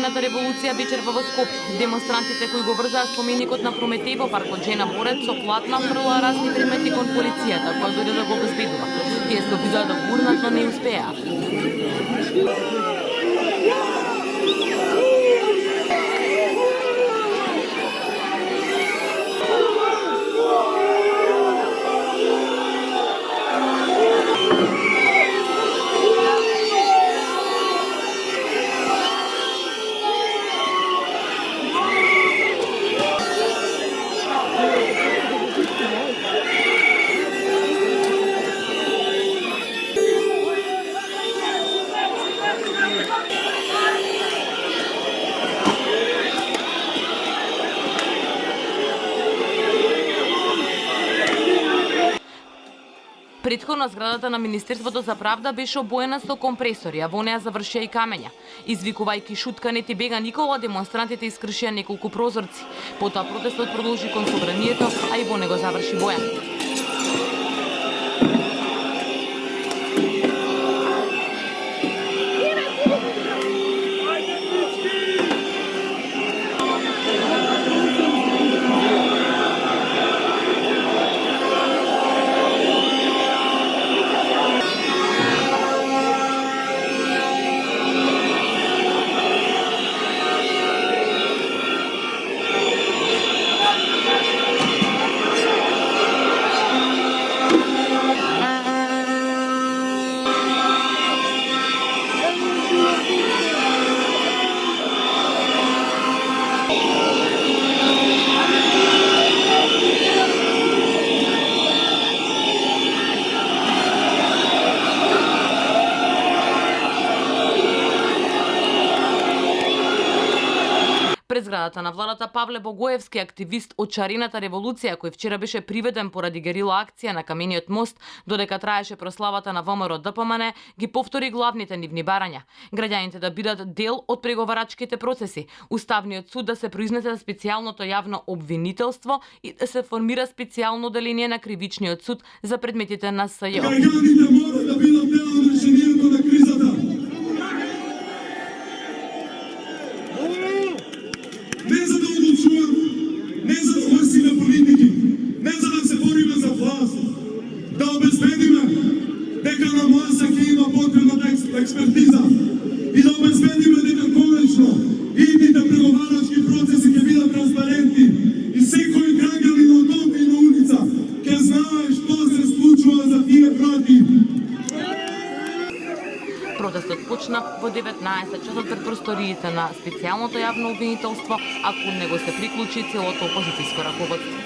Очарината револуција вечерва во Скопје. Демонстрантите кои го врзаа споменикот на Прометеј во паркот Жена Борец со платна фрлаа разни предмети кон полицијата, која дојде да го обезбедува. Тие се обидоа да гурнат, но не успеа. Претходно зградата на Министерството за правда беше обоена со компресори, а во неа завршија и камења. Извикувајќи шутканет и бега Никола, демонстрантите искршија неколку прозорци. Потоа протестот продолжи кон собранието, а и во него заврши Бојан. Пред зградата на владата Павле Богоевски, активист од Очарината револуција, кој вчера беше приведен поради герила акција на Камениот мост, додека траеше прославата на ВМРО ДПМН, ги повтори главните нивни барања. Граѓаните да бидат дел од преговарачките процеси, Уставниот суд да се произнесе за специјалното јавно обвинителство и да се формира специјално деление на Кривичниот суд за предметите на СЈО. Граѓаните мора да бидат дел од решението на кризата. Не за да одлучуваме, не за да врсиме политики, не за да се бориме за власт, да обезбедиме дека на МОС ќе има потребната експертиза и да обезбедиме дека конечно идните преговарачки процеси ќе бидат транспарентни и секој граѓанин од дом и на улица ќе знае што се случува за тие врати. Протестот почна во 19 часот пред просториите на специјалното јавно обвинителство, а кон него се приклучи целото опозицијско раководство.